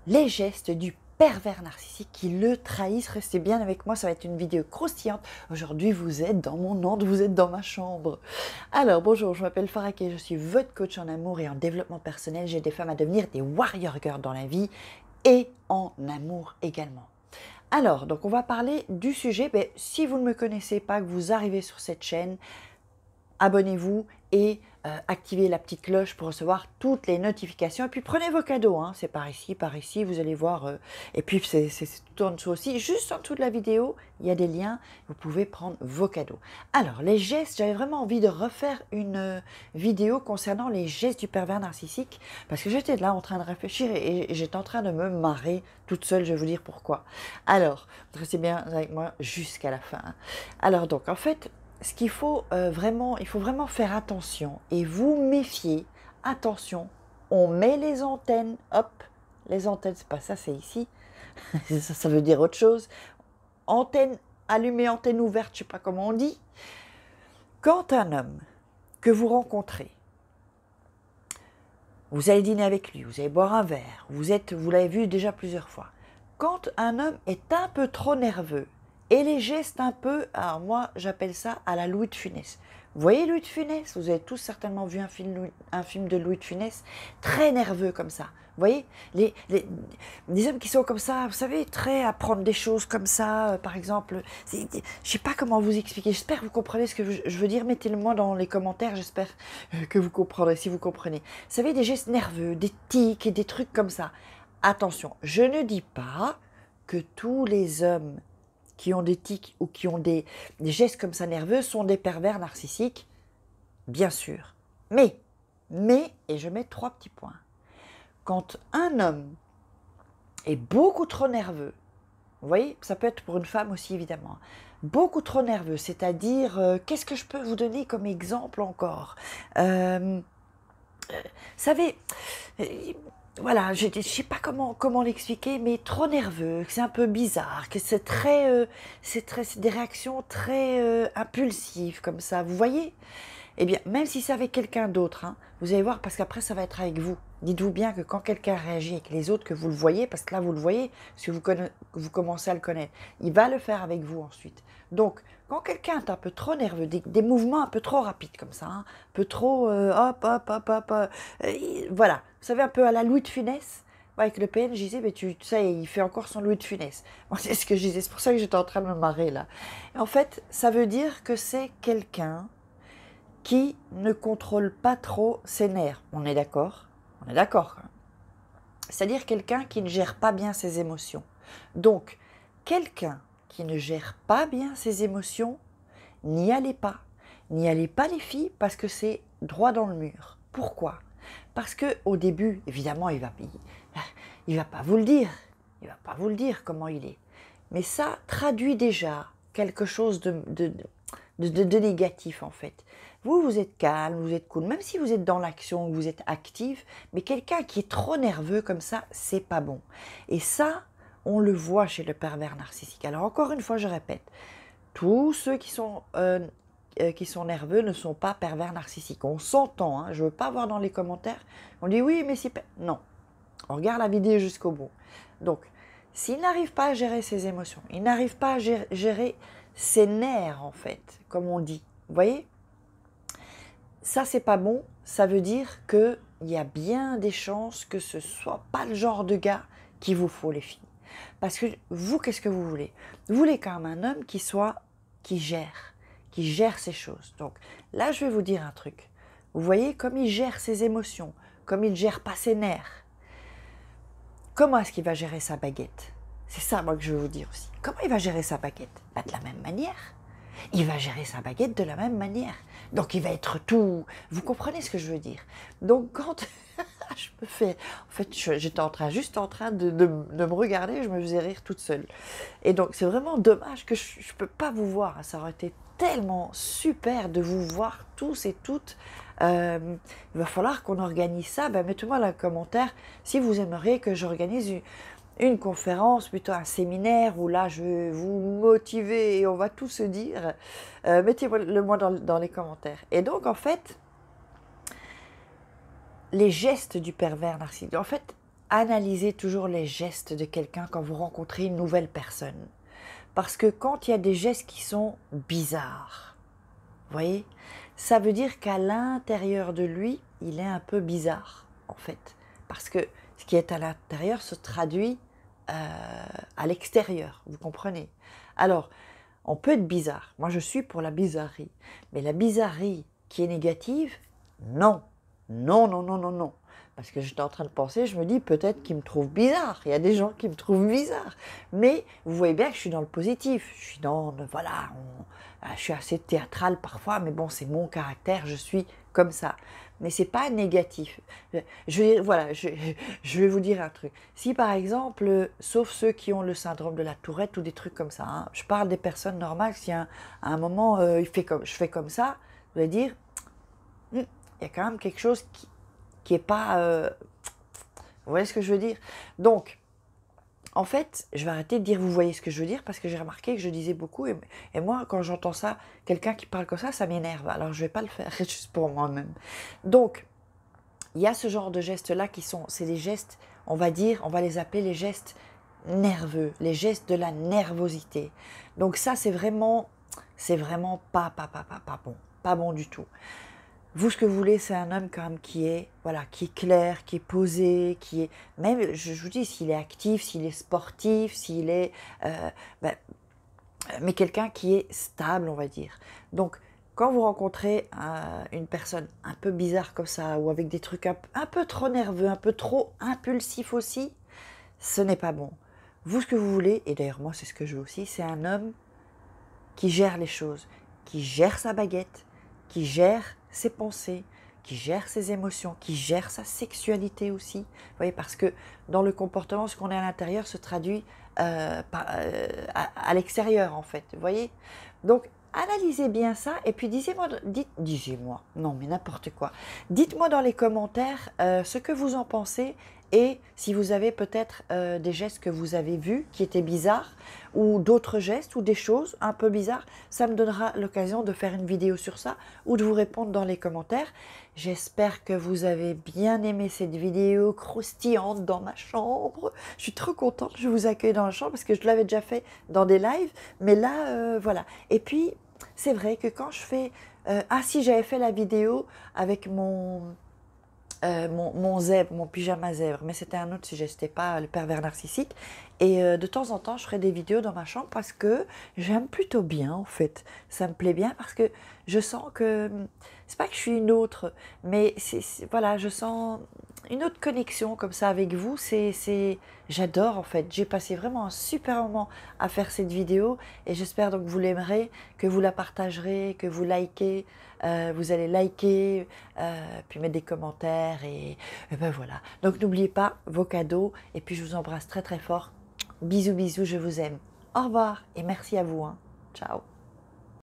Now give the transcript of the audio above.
les gestes du pervers narcissique qui le trahissent. Restez bien avec moi, ça va être une vidéo croustillante. Aujourd'hui, vous êtes dans mon onde, vous êtes dans ma chambre. Alors, bonjour, je m'appelle Farah et je suis votre coach en amour et en développement personnel. J'aide des femmes à devenir des warrior girls dans la vie et en amour également. Alors, donc on va parler du sujet. Mais si vous ne me connaissez pas, que vous arrivez sur cette chaîne, abonnez-vous et activez la petite cloche pour recevoir toutes les notifications. Et puis prenez vos cadeaux, hein. C'est par ici, vous allez voir. Et puis c'est tout en dessous aussi, juste en dessous de la vidéo, il y a des liens, vous pouvez prendre vos cadeaux. Alors, les gestes, j'avais vraiment envie de refaire une vidéo concernant les gestes du pervers narcissique, parce que j'étais là en train de réfléchir et j'étais en train de me marrer toute seule, je vais vous dire pourquoi. Alors, restez bien avec moi jusqu'à la fin. Alors donc, en fait, ce qu'il faut il faut vraiment faire attention et vous méfier. Attention, on met les antennes, hop, les antennes, c'est pas ça, c'est ici. ça veut dire autre chose. Antenne allumée, antenne ouverte, je sais pas comment on dit. Quand un homme que vous rencontrez, vous allez dîner avec lui, vous allez boire un verre, vous l'avez vu déjà plusieurs fois. Quand un homme est un peu trop nerveux, et les gestes un peu, alors moi j'appelle ça à la Louis de Funès. Vous voyez Louis de Funès? Vous avez tous certainement vu un film de Louis de Funès, très nerveux comme ça. Vous voyez les hommes qui sont comme ça, vous savez, très à prendre des choses comme ça, par exemple. Je ne sais pas comment vous expliquer, j'espère que vous comprenez ce que je veux dire. Mettez-le moi dans les commentaires, j'espère que vous comprendrez, si vous comprenez. Vous savez, des gestes nerveux, des tics et des trucs comme ça. Attention, je ne dis pas que tous les hommes qui ont des tics ou qui ont des gestes comme ça nerveux sont des pervers narcissiques, bien sûr. Mais, et je mets 3 petits points, quand un homme est beaucoup trop nerveux, vous voyez, ça peut être pour une femme aussi évidemment, beaucoup trop nerveux, c'est-à-dire, qu'est-ce que je peux vous donner comme exemple encore vous savez, voilà, je ne sais pas comment l'expliquer, mais trop nerveux, que c'est un peu bizarre, que c'est des réactions très impulsives comme ça, vous voyez? Eh bien, même si c'est avec quelqu'un d'autre, hein, vous allez voir, parce qu'après ça va être avec vous. Dites-vous bien que quand quelqu'un réagit avec les autres, que vous le voyez, parce que là vous le voyez, parce que vous commencez à le connaître, il va le faire avec vous ensuite. Donc, quand quelqu'un est un peu trop nerveux, des mouvements un peu trop rapides comme ça, hein, un peu trop hop, hop, hop, hop, voilà, vous savez, un peu à la Louis de Funès, ouais, avec le PN, je disais, mais tu sais, il fait encore son Louis de Funès. Moi, c'est ce que je disais, c'est pour ça que j'étais en train de me marrer là. Et en fait, ça veut dire que c'est quelqu'un qui ne contrôle pas trop ses nerfs. On est d'accord? On est d'accord. C'est-à-dire quelqu'un qui ne gère pas bien ses émotions. Donc, quelqu'un qui ne gère pas bien ses émotions, n'y allez pas. N'y allez pas les filles, parce que c'est droit dans le mur. Pourquoi? Parce qu'au début, évidemment, il va pas vous le dire. Il va pas vous le dire comment il est. Mais ça traduit déjà quelque chose de négatif en fait. Vous êtes calme, vous êtes cool, même si vous êtes dans l'action, vous êtes actif, mais quelqu'un qui est trop nerveux comme ça, c'est pas bon. Et ça, on le voit chez le pervers narcissique. Alors encore une fois, je répète, tous ceux qui sont nerveux ne sont pas pervers narcissiques. On s'entend, hein, je veux pas voir dans les commentaires, on dit oui, mais c'est... Non, on regarde la vidéo jusqu'au bout. Donc, s'il n'arrive pas à gérer ses émotions, il n'arrive pas à gérer ses nerfs, en fait, comme on dit, vous voyez, ça, c'est pas bon. Ça veut dire qu'il y a bien des chances que ce soit pas le genre de gars qu'il vous faut, les filles. Parce que vous, qu'est-ce que vous voulez? Vous voulez quand même un homme qui gère ses choses. Donc, là, je vais vous dire un truc. Vous voyez, comme il gère ses émotions, comme il ne gère pas ses nerfs, comment est-ce qu'il va gérer sa baguette? C'est ça, moi, que je veux vous dire aussi. Comment il va gérer sa baguette? Pas de la même manière. Il va gérer sa baguette de la même manière. Donc, il va être tout... Vous comprenez ce que je veux dire? Donc, quand... je me fais... En fait, j'étais juste en train de me regarder, je me faisais rire toute seule. Et donc, c'est vraiment dommage que je ne peux pas vous voir. Ça aurait été tellement super de vous voir tous et toutes. Il va falloir qu'on organise ça. Ben, mettez-moi dans les commentaires si vous aimeriez que j'organise une conférence, plutôt un séminaire, où là je vais vous motiver et on va tout se dire. Mettez-le moi dans les commentaires. Et donc en fait, les gestes du pervers narcissique, en fait, analysez toujours les gestes de quelqu'un quand vous rencontrez une nouvelle personne. Parce que quand il y a des gestes qui sont bizarres, vous voyez, ça veut dire qu'à l'intérieur de lui, il est un peu bizarre, en fait. Parce que ce qui est à l'intérieur se traduit à l'extérieur, vous comprenez? Alors, on peut être bizarre. Moi, je suis pour la bizarrerie. Mais la bizarrerie qui est négative, non. Non, non, non, non, non. Parce que j'étais en train de penser, je me dis peut-être qu'ils me trouvent bizarre. Il y a des gens qui me trouvent bizarre. Mais vous voyez bien que je suis dans le positif. Je suis dans, voilà, je suis assez théâtrale parfois, mais bon, c'est mon caractère, je suis comme ça. Mais c'est pas négatif. Voilà, je vais vous dire un truc. Si par exemple, sauf ceux qui ont le syndrome de la Tourette ou des trucs comme ça, hein, je parle des personnes normales, si à un moment je fais comme ça, vous allez dire, il y a quand même quelque chose qui est pas... vous voyez ce que je veux dire? Donc, en fait, je vais arrêter de dire vous voyez ce que je veux dire parce que j'ai remarqué que je disais beaucoup et moi, quand j'entends ça, quelqu'un qui parle comme ça m'énerve. Alors, je ne vais pas le faire juste pour moi-même. Donc, il y a ce genre de gestes-là c'est des gestes, on va les appeler les gestes nerveux, les gestes de la nervosité. Donc ça, c'est vraiment pas bon, pas bon du tout. Vous, ce que vous voulez, c'est un homme quand même qui est clair, qui est posé, qui est, même, je vous dis, s'il est actif, s'il est sportif, s'il est, mais quelqu'un qui est stable, on va dire. Donc, quand vous rencontrez une personne un peu bizarre comme ça, ou avec des trucs un peu trop nerveux, un peu trop impulsif aussi, ce n'est pas bon. Vous, ce que vous voulez, et d'ailleurs moi c'est ce que je veux aussi, c'est un homme qui gère les choses, qui gère sa baguette, qui gère ses pensées, qui gère ses émotions, qui gère sa sexualité aussi. Vous voyez, parce que dans le comportement, ce qu'on est à l'intérieur se traduit à l'extérieur en fait. Vous voyez? Donc, analysez bien ça et puis disez-moi, non mais n'importe quoi. Dites-moi dans les commentaires ce que vous en pensez et si vous avez peut-être des gestes que vous avez vus qui étaient bizarres ou d'autres gestes ou des choses un peu bizarres, ça me donnera l'occasion de faire une vidéo sur ça ou de vous répondre dans les commentaires. J'espère que vous avez bien aimé cette vidéo croustillante dans ma chambre. Je suis trop contente, je vous accueille dans la chambre parce que je l'avais déjà fait dans des lives, mais là, voilà. Et puis, c'est vrai que quand je fais... si j'avais fait la vidéo avec mon zèbre, mon pyjama zèbre, mais c'était un autre sujet, c'était pas le pervers narcissique. Et de temps en temps, je ferai des vidéos dans ma chambre parce que j'aime plutôt bien, en fait. Ça me plaît bien parce que je sens que, c'est pas que je suis une autre, mais voilà, je sens une autre connexion comme ça avec vous. J'adore en fait. J'ai passé vraiment un super moment à faire cette vidéo et j'espère donc que vous l'aimerez, que vous la partagerez, que vous likez. Vous allez liker, puis mettre des commentaires et ben voilà. Donc n'oubliez pas vos cadeaux et puis je vous embrasse très très fort. Bisous bisous, je vous aime. Au revoir et merci à vous. Hein. Ciao.